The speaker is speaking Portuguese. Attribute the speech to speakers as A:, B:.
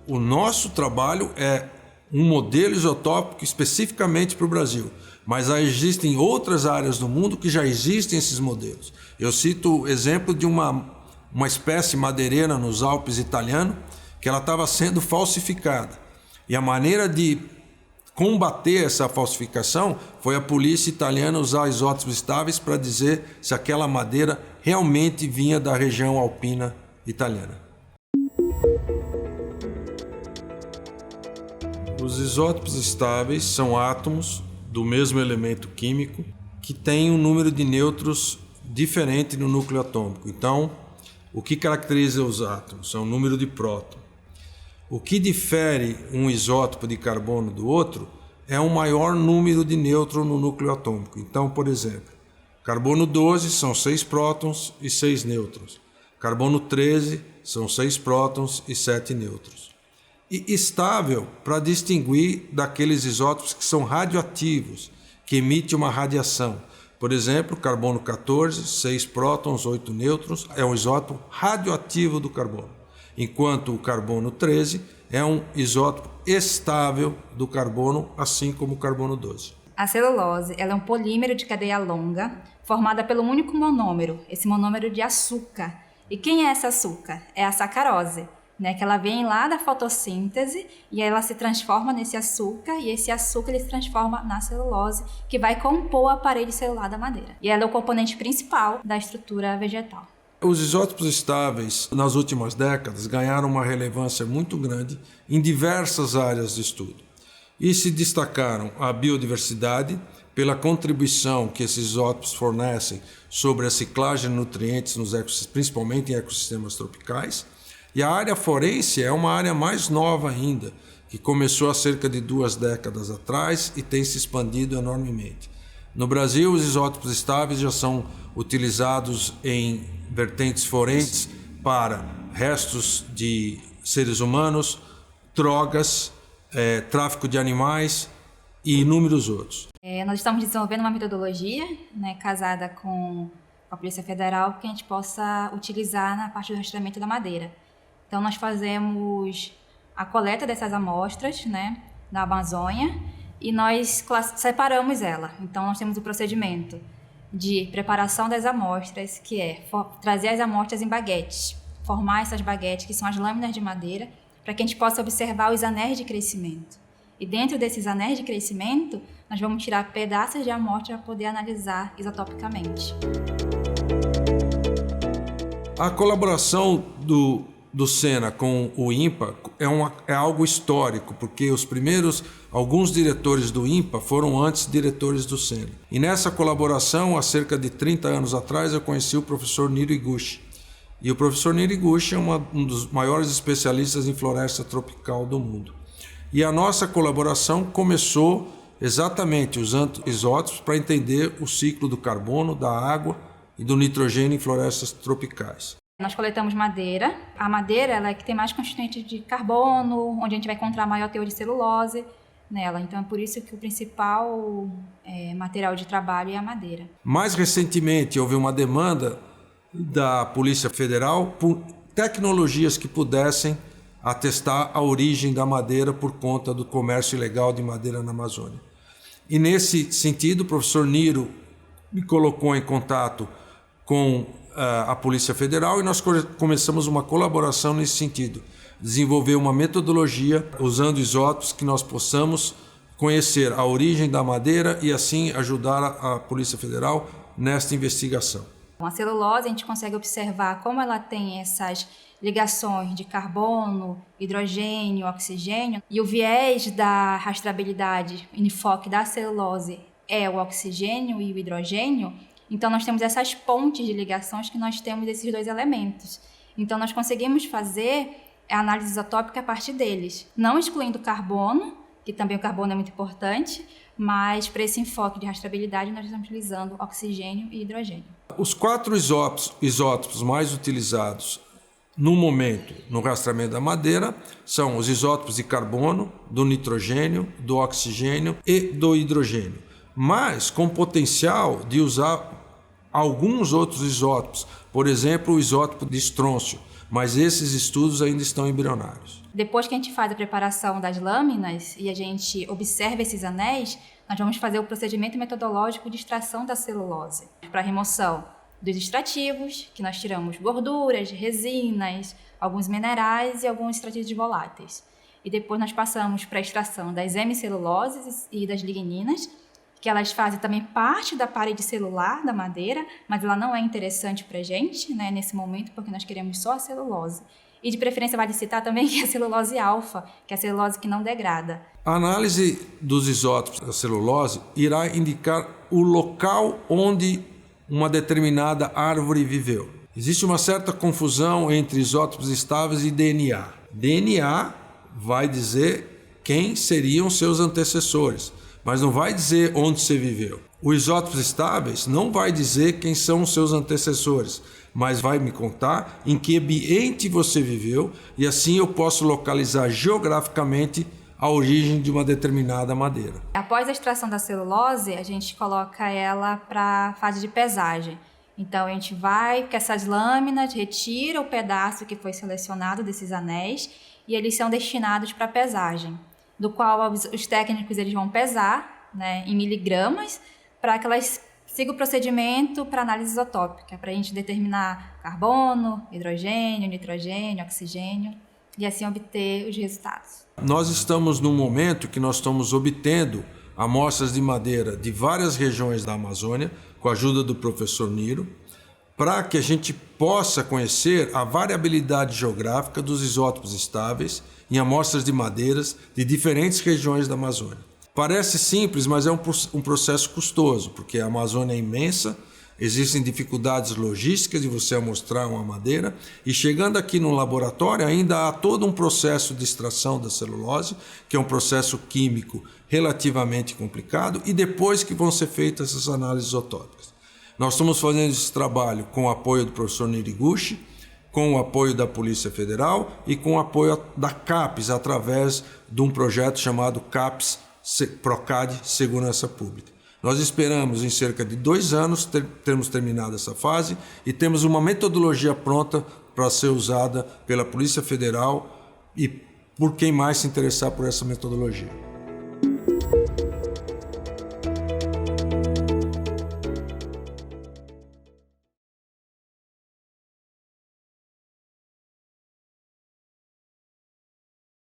A: O nosso trabalho é um modelo isotópico especificamente para o Brasil, mas existem outras áreas do mundo que já existem esses modelos. Eu cito o exemplo de uma espécie madeireira nos Alpes italianos, que ela estava sendo falsificada. E a maneira de combater essa falsificação foi a polícia italiana usar isótopos estáveis para dizer se aquela madeira realmente vinha da região alpina italiana. Os isótopos estáveis são átomos do mesmo elemento químico que tem um número de nêutrons diferente no núcleo atômico. Então, o que caracteriza os átomos? É o número de prótons. O que difere um isótopo de carbono do outro é um maior número de nêutrons no núcleo atômico. Então, por exemplo, carbono 12 são 6 prótons e 6 nêutrons. Carbono 13 são 6 prótons e 7 nêutrons. E estável para distinguir daqueles isótopos que são radioativos, que emitem uma radiação. Por exemplo, carbono 14, 6 prótons, 8 nêutrons, é um isótopo radioativo do carbono, enquanto o carbono 13 é um isótopo estável do carbono, assim como o carbono 12.
B: A celulose ela é um polímero de cadeia longa, formada pelo único monômero, esse monômero de açúcar. E quem é esse açúcar? É a sacarose, que ela vem lá da fotossíntese e ela se transforma nesse açúcar e esse açúcar ele se transforma na celulose, que vai compor a parede celular da madeira. E ela é o componente principal da estrutura vegetal.
A: Os isótopos estáveis, nas últimas décadas, ganharam uma relevância muito grande em diversas áreas de estudo. E se destacaram a biodiversidade, pela contribuição que esses isótopos fornecem sobre a ciclagem de nutrientes, principalmente em ecossistemas tropicais. E a área forense é uma área mais nova ainda, que começou há cerca de 2 décadas atrás e tem se expandido enormemente. No Brasil, os isótopos estáveis já são utilizados em vertentes forenses para restos de seres humanos, drogas, tráfico de animais e inúmeros outros.
B: Nós estamos desenvolvendo uma metodologia, casada com a Polícia Federal, que a gente possa utilizar na parte do rastreamento da madeira. Então, nós fazemos a coleta dessas amostras, da Amazônia, e nós separamos ela. Então, nós temos o procedimento de preparação das amostras, que é trazer as amostras em baguetes, formar essas baguetes, que são as lâminas de madeira, para que a gente possa observar os anéis de crescimento. E dentro desses anéis de crescimento, nós vamos tirar pedaços de amostra para poder analisar isotopicamente.
A: A colaboração do SENA com o INPA é algo histórico, porque alguns diretores do INPA foram antes diretores do SENA. E nessa colaboração, há cerca de 30 anos atrás, eu conheci o professor Niro Iguchi. E o professor Niro Iguchi é um dos maiores especialistas em floresta tropical do mundo. E a nossa colaboração começou exatamente usando isótopos para entender o ciclo do carbono, da água e do nitrogênio em florestas tropicais.
B: Nós coletamos madeira. A madeira ela é que tem mais constituinte de carbono, onde a gente vai encontrar maior teor de celulose nela. Então é por isso que o principal material de trabalho é a madeira.
A: Mais recentemente houve uma demanda da Polícia Federal por tecnologias que pudessem atestar a origem da madeira por conta do comércio ilegal de madeira na Amazônia. E nesse sentido, o professor Niro me colocou em contato com a Polícia Federal e nós começamos uma colaboração nesse sentido, desenvolver uma metodologia usando isótopos que nós possamos conhecer a origem da madeira e assim ajudar a Polícia Federal nesta investigação.
B: Com a celulose a gente consegue observar como ela tem essas ligações de carbono, hidrogênio, oxigênio, e o viés da rastreabilidade em enfoque da celulose é o oxigênio e o hidrogênio. Então nós temos essas pontes de ligações que nós temos desses 2 elementos. Então nós conseguimos fazer a análise isotópica a partir deles, não excluindo o carbono, que também o carbono é muito importante, mas para esse enfoque de rastreabilidade nós estamos utilizando oxigênio e hidrogênio.
A: Os 4 isótopos mais utilizados no momento no rastreamento da madeira são os isótopos de carbono, do nitrogênio, do oxigênio e do hidrogênio, mas com potencial de usar alguns outros isótopos, por exemplo, o isótopo de estrôncio, mas esses estudos ainda estão embrionários.
B: Depois que a gente faz a preparação das lâminas e a gente observa esses anéis, nós vamos fazer o procedimento metodológico de extração da celulose para remoção dos extrativos, que nós tiramos gorduras, resinas, alguns minerais e alguns extrativos voláteis. E depois nós passamos para a extração das hemiceluloses e das ligninas, que elas fazem também parte da parede celular da madeira, mas ela não é interessante para a gente, né, nesse momento, porque nós queremos só a celulose. E de preferência vale citar também que é a celulose alfa, que é a celulose que não degrada.
A: A análise dos isótopos da celulose irá indicar o local onde uma determinada árvore viveu. Existe uma certa confusão entre isótopos estáveis e DNA. DNA vai dizer quem seriam seus antecessores, mas não vai dizer onde você viveu. Os isótopos estáveis não vai dizer quem são os seus antecessores, mas vai me contar em que ambiente você viveu e assim eu posso localizar geograficamente a origem de uma determinada madeira.
B: Após a extração da celulose, a gente coloca ela para a fase de pesagem. Então a gente vai com essas lâminas, retira o pedaço que foi selecionado desses anéis e eles são destinados para pesagem, do qual os técnicos eles vão pesar, né, em miligramas, para que elas sigam o procedimento para análise isotópica, para a gente determinar carbono, hidrogênio, nitrogênio, oxigênio, e assim obter os resultados.
A: Nós estamos num momento que nós estamos obtendo amostras de madeira de várias regiões da Amazônia, com a ajuda do professor Niro, para que a gente possa conhecer a variabilidade geográfica dos isótopos estáveis em amostras de madeiras de diferentes regiões da Amazônia. Parece simples, mas é um processo custoso, porque a Amazônia é imensa, existem dificuldades logísticas de você amostrar uma madeira, e chegando aqui no laboratório ainda há todo um processo de extração da celulose, que é um processo químico relativamente complicado, e depois que vão ser feitas essas análises isotópicas. Nós estamos fazendo esse trabalho com o apoio do professor Niriguchi, com o apoio da Polícia Federal e com o apoio da CAPES, através de um projeto chamado CAPES Procad Segurança Pública. Nós esperamos em cerca de 2 anos termos terminado essa fase e temos uma metodologia pronta para ser usada pela Polícia Federal e por quem mais se interessar por essa metodologia.